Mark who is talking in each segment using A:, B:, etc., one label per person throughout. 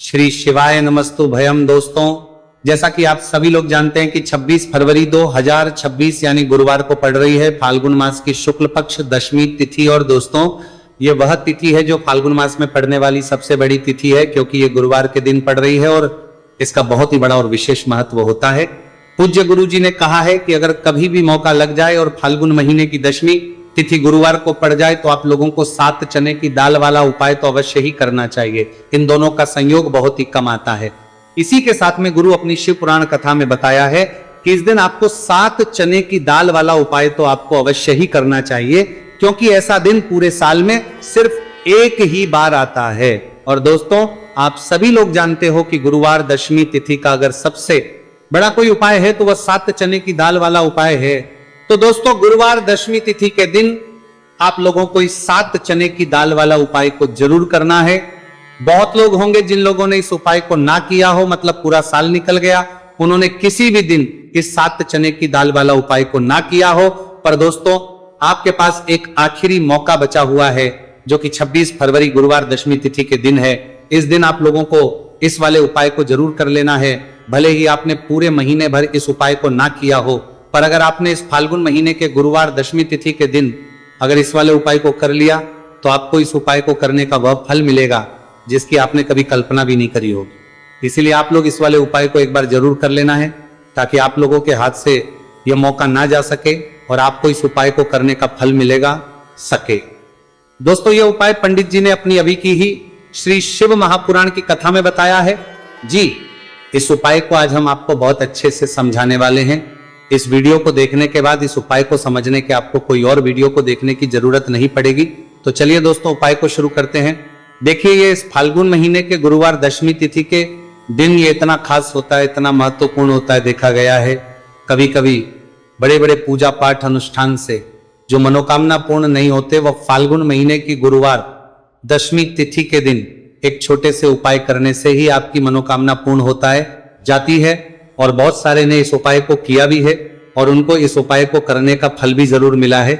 A: श्री शिवाय नमस्तु भयम। दोस्तों, जैसा कि आप सभी लोग जानते हैं कि 26 फरवरी 2026 यानी गुरुवार को पड़ रही है फाल्गुन मास की शुक्ल पक्ष दशमी तिथि। और दोस्तों, ये वह तिथि है जो फाल्गुन मास में पड़ने वाली सबसे बड़ी तिथि है, क्योंकि ये गुरुवार के दिन पड़ रही है और इसका बहुत ही बड़ा और विशेष महत्व होता है। पूज्य गुरु जी ने कहा है कि अगर कभी भी मौका लग जाए और फाल्गुन महीने की दशमी तिथि गुरुवार को पड़ जाए तो आप लोगों को 7 चने की दाल वाला उपाय तो अवश्य ही करना चाहिए। इन दोनों का संयोग बहुत ही कम आता है। इसी के साथ में गुरु अपनी शिव पुराण कथा में बताया है कि इस दिन आपको 7 चने की दाल वाला उपाय तो आपको अवश्य ही करना चाहिए, क्योंकि ऐसा दिन पूरे साल में सिर्फ एक ही बार आता है। और दोस्तों, आप सभी लोग जानते हो कि गुरुवार दशमी तिथि का अगर सबसे बड़ा कोई उपाय है तो वह 7 चने की दाल वाला उपाय है। तो दोस्तों, गुरुवार दशमी तिथि के दिन आप लोगों को इस 7 चने की दाल वाला उपाय को जरूर करना है। बहुत लोग होंगे जिन लोगों ने इस उपाय को ना किया हो, मतलब पूरा साल निकल गया, उन्होंने किसी भी दिन इस 7 चने की दाल वाला उपाय को ना किया हो। पर दोस्तों, आपके पास एक आखिरी मौका बचा हुआ है, जो कि 26 फरवरी गुरुवार दशमी तिथि के दिन है। इस दिन आप लोगों को इस वाले उपाय को जरूर कर लेना है। भले ही आपने पूरे महीने भर इस उपाय को ना किया हो, पर अगर आपने इस फाल्गुन महीने के गुरुवार दशमी तिथि के दिन अगर इस वाले उपाय को कर लिया तो आपको इस उपाय को करने का वह फल मिलेगा जिसकी आपने कभी कल्पना भी नहीं करी होगी। इसीलिए आप लोग इस वाले उपाय को एक बार जरूर कर लेना है, ताकि आप लोगों के हाथ से यह मौका ना जा सके और आपको इस उपाय को करने का फल मिलेगा सके। दोस्तों, यह उपाय पंडित जी ने अपनी अभी की ही श्री शिव महापुराण की कथा में बताया है जी। इस उपाय को आज हम आपको बहुत अच्छे से समझाने वाले हैं। इस वीडियो को देखने के बाद इस उपाय को समझने के आपको कोई और वीडियो को देखने की जरूरत नहीं पड़ेगी। तो चलिए दोस्तों, उपाय को शुरू करते हैं। देखिए, ये इस फाल्गुन महीने के गुरुवार दशमी तिथि के दिन ये इतना खास होता है, इतना महत्वपूर्ण होता है। देखा गया है कभी कभी बड़े बड़े पूजा पाठ अनुष्ठान से जो मनोकामना पूर्ण नहीं होते, वह फाल्गुन महीने की गुरुवार दशमी तिथि के दिन एक छोटे से उपाय करने से ही आपकी मनोकामना पूर्ण होता है, जाती है। और बहुत सारे ने इस उपाय को किया भी है और उनको इस उपाय को करने का फल भी जरूर मिला है।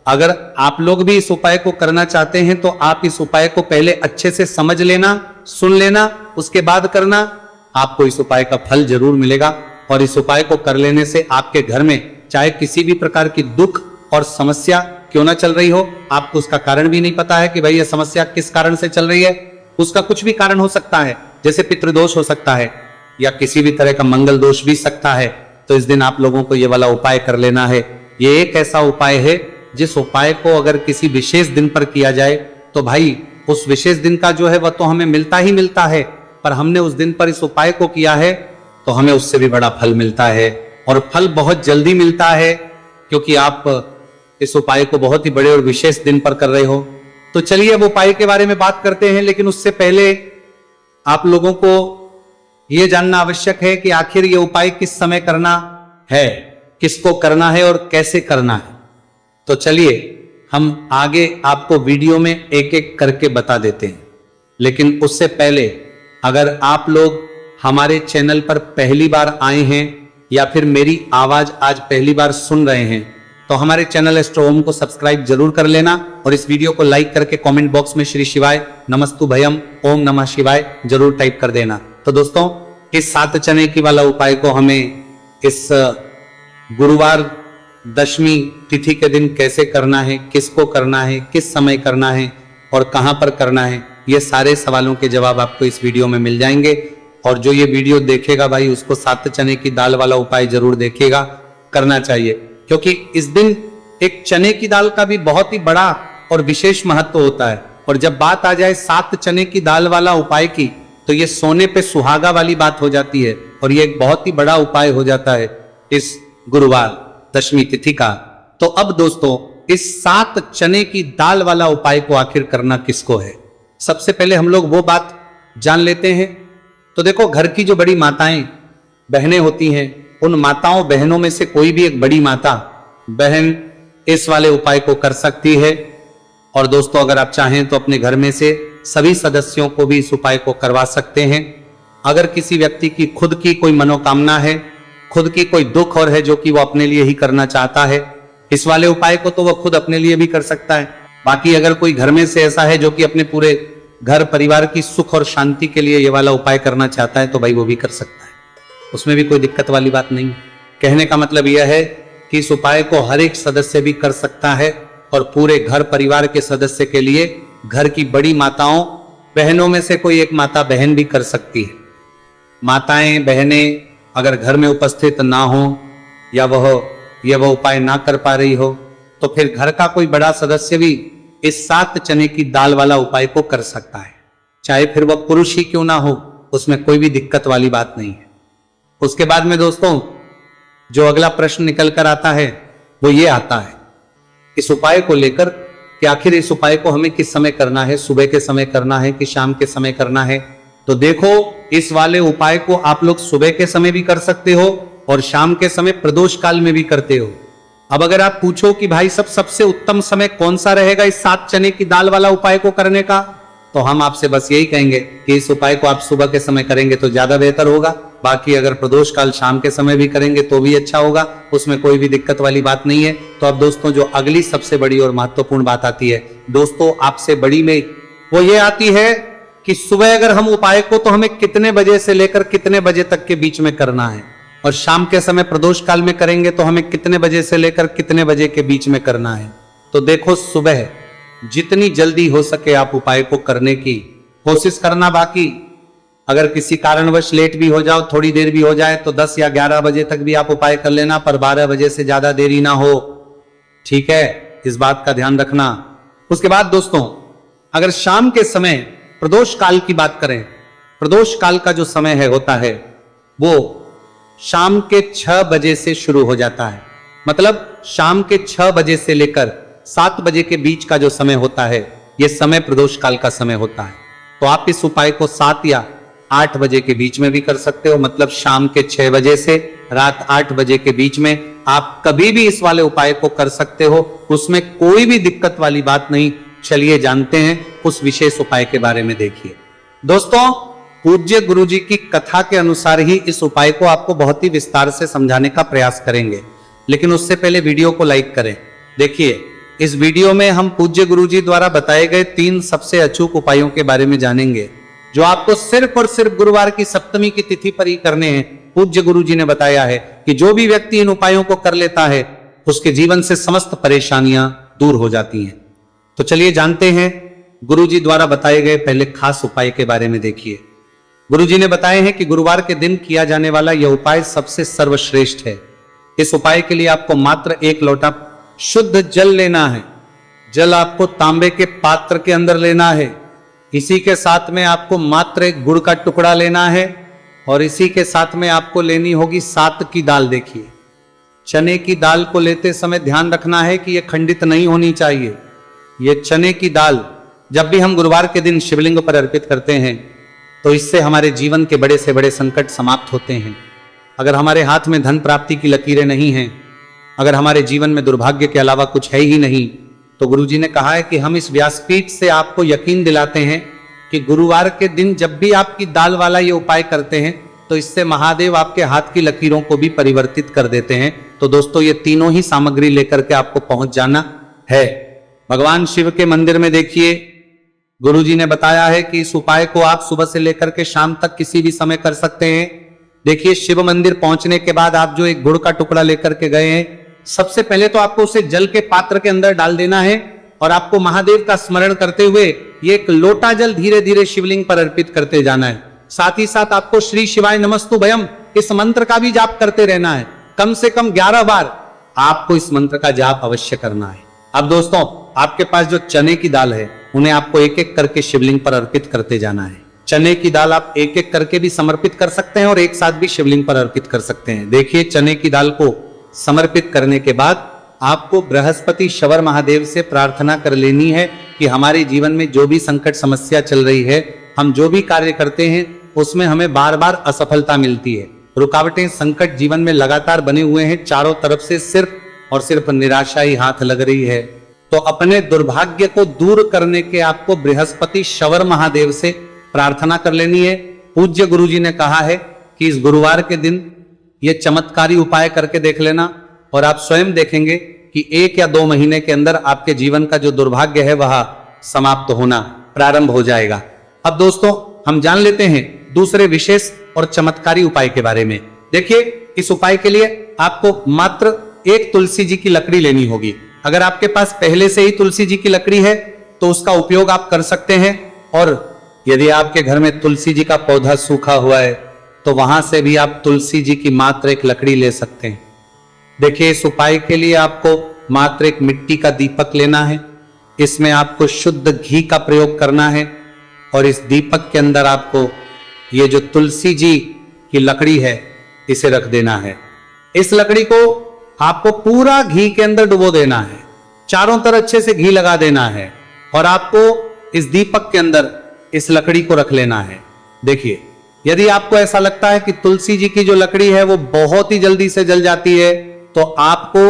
A: अगर आप लोग भी इस उपाय को करना चाहते हैं तो आप इस उपाय को पहले अच्छे से समझ लेना, सुन लेना, उसके बाद करना। आपको इस उपाय का फल जरूर मिलेगा। और इस उपाय को कर लेने से आपके घर में चाहे किसी भी प्रकार की दुख और समस्या क्यों ना चल रही हो, आपको उसका कारण भी नहीं पता है कि भाई यह समस्या किस कारण से चल रही है, उसका कुछ भी कारण हो सकता है, जैसे पितृदोष हो सकता है या किसी भी तरह का मंगल दोष भी सकता है। तो इस दिन आप लोगों को ये वाला उपाय कर लेना है। ये एक ऐसा उपाय है जिस उपाय को अगर किसी विशेष दिन पर किया जाए तो भाई उस विशेष दिन का जो है वह तो हमें मिलता ही मिलता है, पर हमने उस दिन पर इस उपाय को किया है तो हमें उससे भी बड़ा फल मिलता है। और फल बहुत जल्दी मिलता है, क्योंकि आप इस उपाय को बहुत ही बड़े और विशेष दिन पर कर रहे हो। तो चलिए अब उपाय के बारे में बात करते हैं, लेकिन उससे पहले आप लोगों को यह जानना आवश्यक है कि आखिर यह उपाय किस समय करना है, किसको करना है और कैसे करना है। तो चलिए हम आगे आपको वीडियो में एक एक करके बता देते हैं। लेकिन उससे पहले अगर आप लोग हमारे चैनल पर पहली बार आए हैं या फिर मेरी आवाज आज पहली बार सुन रहे हैं तो हमारे चैनल एस्ट्रो ओम को सब्सक्राइब जरूर कर लेना और इस वीडियो को लाइक करके कमेंट बॉक्स में श्री शिवाय नमस्तु भयम ओम नमः शिवाय जरूर टाइप कर देना। तो दोस्तों, इस 7 चने की वाला उपाय को हमें इस गुरुवार दशमी तिथि के दिन कैसे करना है, किसको करना है, किस समय करना है और कहां पर करना है, ये सारे सवालों के जवाब आपको इस वीडियो में मिल जाएंगे। और जो ये वीडियो देखेगा भाई उसको 7 चने की दाल वाला उपाय जरूर देखेगा, करना चाहिए, क्योंकि इस दिन एक चने की दाल का भी बहुत ही बड़ा और विशेष महत्व होता है। और जब बात आ जाए 7 चने की दाल वाला उपाय की तो ये सोने पे सुहागा वाली बात हो जाती है और ये एक बहुत ही बड़ा उपाय हो जाता है इस गुरुवार दशमी तिथि का। तो अब दोस्तों, इस 7 चने की दाल वाला उपाय को आखिर करना किसको है, सबसे पहले हम लोग वो बात जान लेते हैं। तो देखो, घर की जो बड़ी माताएं बहनें होती हैं, उन माताओं बहनों में से कोई भी एक बड़ी माता बहन इस वाले उपाय को कर सकती है। और दोस्तों, अगर आप चाहें तो अपने घर में से सभी सदस्यों को भी इस उपाय को करवा सकते हैं। अगर किसी व्यक्ति की खुद की कोई मनोकामना है, खुद की कोई दुख और है जो कि वो अपने लिए ही करना चाहता है, इस वाले उपाय को तो वह खुद अपने लिए भी कर सकता है। बाकी अगर कोई घर में से ऐसा है जो कि अपने पूरे घर परिवार की सुख और शांति के लिए ये वाला उपाय करना चाहता है तो भाई वो भी कर सकता है, उसमें भी कोई दिक्कत वाली बात नहीं। कहने का मतलब यह है कि इस उपाय को हर एक सदस्य भी कर सकता है और पूरे घर परिवार के सदस्य के लिए घर की बड़ी माताओं बहनों में से कोई एक माता बहन भी कर सकती है। माताएं बहनें अगर घर में उपस्थित ना हो या वह उपाय ना कर पा रही हो तो फिर घर का कोई बड़ा सदस्य भी इस 7 चने की दाल वाला उपाय को कर सकता है, चाहे फिर वह पुरुष ही क्यों ना हो, उसमें कोई भी दिक्कत वाली बात नहीं है। उसके बाद में दोस्तों जो अगला प्रश्न निकल कर आता है वो ये आता है इस उपाय को लेकर कि आखिर इस उपाय को हमें किस समय करना है, सुबह के समय करना है कि शाम के समय करना है। तो देखो इस वाले उपाय को आप लोग सुबह के समय भी कर सकते हो और शाम के समय प्रदोष काल में भी करते हो। अब अगर आप पूछो कि भाई सबसे उत्तम समय कौन सा रहेगा इस 7 चने की दाल वाला उपाय को करने का, तो हम आपसे बस यही कहेंगे कि इस उपाय को आप सुबह के समय करेंगे तो ज्यादा बेहतर होगा। बाकी अगर प्रदोष काल शाम के समय भी करेंगे तो भी अच्छा होगा, उसमें कोई भी दिक्कत वाली बात नहीं है। तो अब दोस्तों जो अगली सबसे बड़ी और महत्वपूर्ण बात आती है दोस्तों आपसे बड़ी में, वो ये आती है कि सुबह अगर हम उपाय को तो हमें कितने बजे से लेकर कितने बजे तक के बीच में करना है, और शाम के समय प्रदोष काल में करेंगे तो हमें कितने बजे से लेकर कितने बजे के बीच में करना है। तो देखो सुबह जितनी जल्दी हो सके आप उपाय को करने की कोशिश करना। बाकी अगर किसी कारणवश लेट भी हो जाओ, थोड़ी देर भी हो जाए तो 10 या 11 बजे तक भी आप उपाय कर लेना, पर 12 बजे से ज्यादा देरी ना हो, ठीक है, इस बात का ध्यान रखना। उसके बाद दोस्तों अगर शाम के समय प्रदोष काल की बात करें, प्रदोष काल का जो समय है होता है वो शाम के 6 बजे से शुरू हो जाता है। मतलब शाम के 6 बजे से लेकर 7 बजे के बीच का जो समय होता है यह समय प्रदोष काल का समय होता है। तो आप इस उपाय को 7 या 8 बजे के बीच में भी कर सकते हो, मतलब शाम के 6 बजे से रात 8 बजे के बीच में आप कभी भी इस वाले उपाय को कर सकते हो, उसमें कोई भी दिक्कत वाली बात नहीं। चलिए जानते हैं उस विशेष उपाय के बारे में। देखिए दोस्तों पूज्य गुरुजी की कथा के अनुसार ही इस उपाय को आपको बहुत ही विस्तार से समझाने का प्रयास करेंगे, लेकिन उससे पहले वीडियो को लाइक करें। देखिए इस वीडियो में हम पूज्य गुरुजी द्वारा बताए गए 3 सबसे अचूक उपायों के बारे में जानेंगे जो आपको सिर्फ और सिर्फ गुरुवार की सप्तमी की तिथि पर ही करने हैं। पूज्य गुरुजी ने बताया है कि जो भी व्यक्ति इन उपायों को कर लेता है उसके जीवन से समस्त परेशानियां दूर हो जाती हैं। तो चलिए जानते हैं गुरुजी द्वारा बताए गए पहले खास उपाय के बारे में। देखिए गुरुजी ने बताए हैं कि गुरुवार के दिन किया जाने वाला यह उपाय सबसे सर्वश्रेष्ठ है। इस उपाय के लिए आपको मात्र 1 लोटा शुद्ध जल लेना है। जल आपको तांबे के पात्र के अंदर लेना है। इसी के साथ में आपको मात्र 1 गुड़ का टुकड़ा लेना है और इसी के साथ में आपको लेनी होगी 7 की दाल। देखिए चने की दाल को लेते समय ध्यान रखना है कि यह खंडित नहीं होनी चाहिए। यह चने की दाल जब भी हम गुरुवार के दिन शिवलिंग पर अर्पित करते हैं तो इससे हमारे जीवन के बड़े से बड़े संकट समाप्त होते हैं। अगर हमारे हाथ में धन प्राप्ति की लकीरें नहीं हैं, अगर हमारे जीवन में दुर्भाग्य के अलावा कुछ है ही नहीं, तो गुरुजी ने कहा है कि हम इस व्यासपीठ से आपको यकीन दिलाते हैं कि गुरुवार के दिन जब भी आपकी दाल वाला ये उपाय करते हैं तो इससे महादेव आपके हाथ की लकीरों को भी परिवर्तित कर देते हैं। तो दोस्तों ये तीनों ही सामग्री लेकर के आपको पहुंच जाना है। भगवान शिव के मंदिर में देखिए गुरुजी ने बताया है कि इस उपाय को आप सुबह से लेकर के शाम तक किसी भी समय कर सकते हैं। देखिए शिव मंदिर पहुंचने के बाद आप जो 1 गुड़ का टुकड़ा लेकर के गए हैं, सबसे पहले तो आपको उसे जल के पात्र के अंदर डाल देना है और आपको महादेव का स्मरण करते हुए ये 1 लोटा जल धीरे धीरे शिवलिंग पर अर्पित करते जाना है। साथ ही साथ आपको श्री शिवाय नमस्तुभयम इस मंत्र का भी जाप करते रहना है। कम से कम 11 बार आपको इस मंत्र का जाप अवश्य करना है। अब दोस्तों आपके पास जो चने की दाल है उन्हें आपको एक एक करके शिवलिंग पर अर्पित करते जाना है। चने की दाल आप एक एक करके भी समर्पित कर सकते हैं और एक साथ भी शिवलिंग पर अर्पित कर सकते हैं। देखिए चने की दाल को समर्पित करने के बाद आपको बृहस्पति शवर महादेव से प्रार्थना कर लेनी है कि हमारे जीवन में जो भी संकट समस्या चल रही है, हम जो भी कार्य करते हैं उसमें हमें बार बार असफलता मिलती है, रुकावटें संकट जीवन में लगातार बने हुए हैं, चारों तरफ से सिर्फ और सिर्फ निराशा ही हाथ लग रही है। तो अपने दुर्भाग्य को दूर करने के आपको बृहस्पति शवर महादेव से प्रार्थना कर लेनी है। पूज्य गुरुजी ने कहा है कि इस गुरुवार के दिन यह चमत्कारी उपाय करके देख लेना और आप स्वयं देखेंगे कि 1 या 2 महीने के अंदर आपके जीवन का जो दुर्भाग्य है वह समाप्त होना प्रारंभ हो जाएगा। अब दोस्तों हम जान लेते हैं दूसरे विशेष और चमत्कारी उपाय के बारे में। देखिए, इस उपाय के लिए आपको मात्र एक तुलसी जी की लकड़ी लेनी होगी। अगर आपके पास पहले से ही तुलसी जी की लकड़ी है तो उसका उपयोग आप कर सकते हैं, और यदि आपके घर में तुलसी जी का पौधा सूखा हुआ है तो वहां से भी आप तुलसी जी की मात्र एक लकड़ी ले सकते हैं। देखिए, इस उपाय के लिए आपको मात्र एक मिट्टी का दीपक लेना है। इसमें आपको शुद्ध घी का प्रयोग करना है और इस दीपक के अंदर आपको ये जो तुलसी जी की लकड़ी है इसे रख देना है। इस लकड़ी को आपको पूरा घी के अंदर डुबो देना है, चारों तरफ अच्छे से घी लगा देना है और आपको इस दीपक के अंदर इस लकड़ी को रख लेना है। देखिए, यदि आपको ऐसा लगता है कि तुलसी जी की जो लकड़ी है वो बहुत ही जल्दी से जल जाती है तो आपको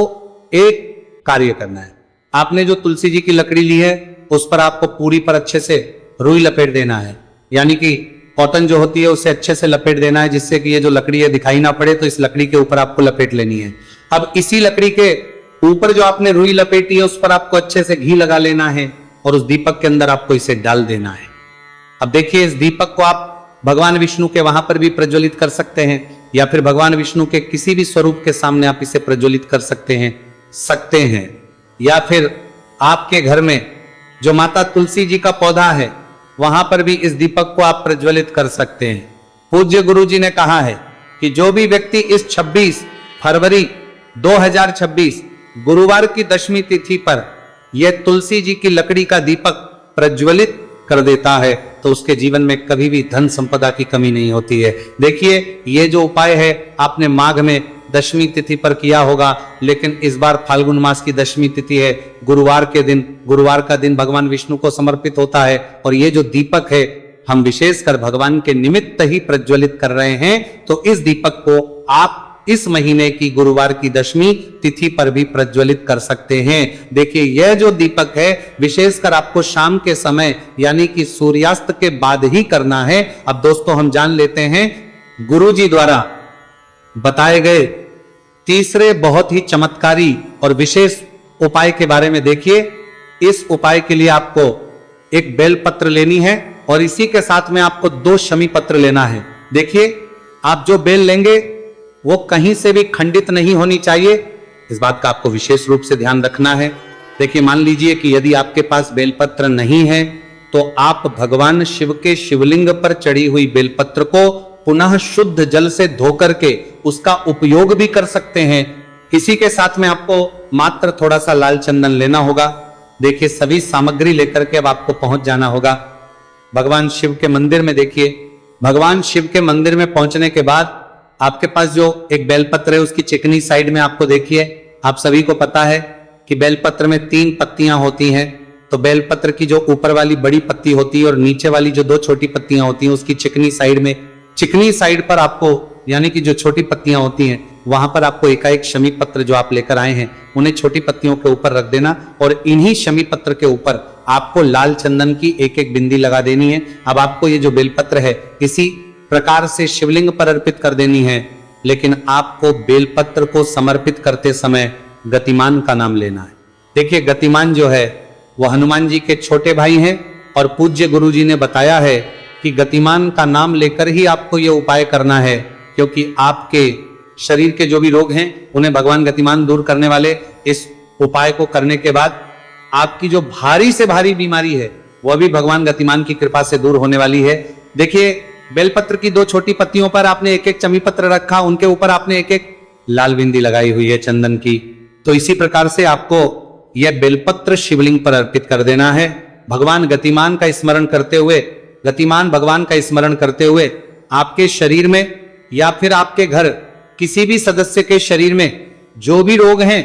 A: एक कार्य करना है। आपने जो तुलसी जी की लकड़ी ली है उस पर आपको पूरी पर अच्छे से रुई लपेट देना है, यानी कि कॉटन जो होती है उसे अच्छे से लपेट देना है जिससे कि ये जो लकड़ी है दिखाई ना पड़े। तो इस लकड़ी के ऊपर आपको लपेट लेनी है। अब इसी लकड़ी के ऊपर जो आपने रुई लपेटी है उस पर आपको अच्छे से घी लगा लेना है और उस दीपक के अंदर आपको इसे डाल देना है। अब देखिए, इस दीपक को आप भगवान विष्णु के वहां पर भी प्रज्वलित कर सकते हैं या फिर भगवान विष्णु के किसी भी स्वरूप के सामने आप इसे प्रज्वलित कर सकते हैं या फिर आपके घर में जो माता तुलसी जी का पौधा है वहां पर भी इस दीपक को आप प्रज्वलित कर सकते हैं। पूज्य गुरु जी ने कहा है कि जो भी व्यक्ति इस 26 फरवरी 2026 गुरुवार की दशमी तिथि पर यह तुलसी जी की लकड़ी का दीपक प्रज्वलित कर देता है तो उसके जीवन में कभी भी धन संपदा की कमी नहीं होती है। देखिए, ये जो उपाय है आपने माघ में दशमी तिथि पर किया होगा, लेकिन इस बार फाल्गुन मास की दशमी तिथि है, गुरुवार के दिन, गुरुवार का दिन भगवान विष्णु को समर्पित होता है और ये जो दीपक है हम विशेषकर भगवान के निमित्त ही प्रज्वलित कर रहे हैं। तो इस दीपक को आप इस महीने की गुरुवार की दशमी तिथि पर भी प्रज्वलित कर सकते हैं। देखिए, यह जो दीपक है विशेषकर आपको शाम के समय यानी कि सूर्यास्त के बाद ही करना है। अब दोस्तों हम जान लेते हैं गुरु जी द्वारा बताए गए तीसरे बहुत ही चमत्कारी और विशेष उपाय के बारे में। देखिए, इस उपाय के लिए आपको एक बेलपत्र लेनी है और इसी के साथ में आपको 2 शमी पत्र लेना है। देखिए, आप जो बेल लेंगे वो कहीं से भी खंडित नहीं होनी चाहिए, इस बात का आपको विशेष रूप से ध्यान रखना है। देखिए, मान लीजिए कि यदि आपके पास बेलपत्र नहीं है तो आप भगवान शिव के शिवलिंग पर चढ़ी हुई बेलपत्र को पुनः शुद्ध जल से धो करके उसका उपयोग भी कर सकते हैं। इसी के साथ में आपको मात्र थोड़ा सा लाल चंदन लेना होगा। देखिए, सभी सामग्री लेकर के अब आपको पहुंच जाना होगा भगवान शिव के मंदिर में। देखिए, भगवान शिव के मंदिर में पहुंचने के बाद आपके पास जो एक बेलपत्र है उसकी चिकनी साइड में आपको देखिए, आप सभी को पता है कि बेलपत्र में 3 पत्तियां होती हैं। तो बेलपत्र की जो ऊपर वाली बड़ी पत्ती होती है और नीचे वाली जो 2 छोटी पत्तियां होती हैं उसकी चिकनी साइड पर आपको, यानी कि जो छोटी पत्तियां होती हैं वहां पर आपको एकाएक शमी पत्र जो आप लेकर आए हैं उन्हें छोटी पत्तियों के ऊपर रख देना और इन्हीं शमी पत्र के ऊपर आपको लाल चंदन की एक एक बिंदी लगा देनी है। अब आपको ये जो बेलपत्र है इसी प्रकार से शिवलिंग पर अर्पित कर देनी है, लेकिन आपको बेलपत्र को समर्पित करते समय गतिमान का नाम लेना है। देखिए, गतिमान जो है वो हनुमान जी के छोटे भाई हैं और पूज्य गुरु जी ने बताया है कि गतिमान का नाम लेकर ही आपको यह उपाय करना है, क्योंकि आपके शरीर के जो भी रोग हैं उन्हें भगवान गतिमान दूर करने वाले। इस उपाय को करने के बाद आपकी जो भारी से भारी बीमारी है वह भी भगवान गतिमान की कृपा से दूर होने वाली है। देखिए, बेलपत्र की 2 छोटी पत्तियों पर आपने एक एक चमी पत्र रखा, उनके ऊपर आपने एक एक लाल बिंदी लगाई हुई है चंदन की। तो इसी प्रकार से आपको यह बेलपत्र शिवलिंग पर अर्पित कर देना है। भगवान गतिमान का स्मरण करते हुए, गतिमान भगवान का स्मरण करते हुए आपके शरीर में या फिर आपके घर किसी भी सदस्य के शरीर में जो भी रोग हैं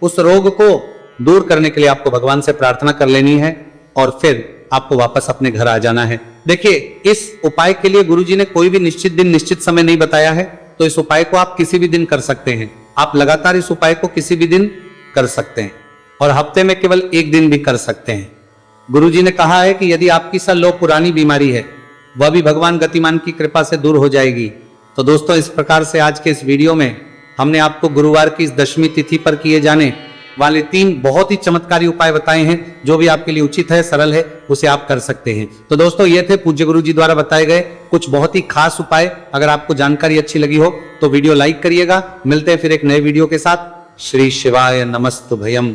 A: उस रोग को दूर करने के लिए आपको भगवान से प्रार्थना कर लेनी है और फिर आपको वापस अपने घर आ जाना है। देखिए, इस उपाय के लिए गुरुजी ने कोई भी निश्चित दिन निश्चित समय नहीं बताया है, तो इस उपाय को आप किसी भी दिन कर सकते हैं। आप लगातार इस उपाय को किसी भी दिन कर सकते हैं और हफ्ते में केवल 1 दिन भी कर सकते हैं। गुरुजी ने कहा है कि यदि आपकी लो पुरानी बीमारी है वह भी भगवान गतिमान की कृपा से दूर हो जाएगी। तो दोस्तों, इस प्रकार से आज के इस वीडियो में हमने आपको गुरुवार की इस दशमी तिथि पर किए जाने वाले 3 बहुत ही चमत्कारी उपाय बताए हैं। जो भी आपके लिए उचित है, सरल है, उसे आप कर सकते हैं। तो दोस्तों, ये थे पूज्य गुरु जी द्वारा बताए गए कुछ बहुत ही खास उपाय। अगर आपको जानकारी अच्छी लगी हो तो वीडियो लाइक करिएगा। मिलते हैं फिर एक नए वीडियो के साथ। श्री शिवाय नमस्तुभयम्।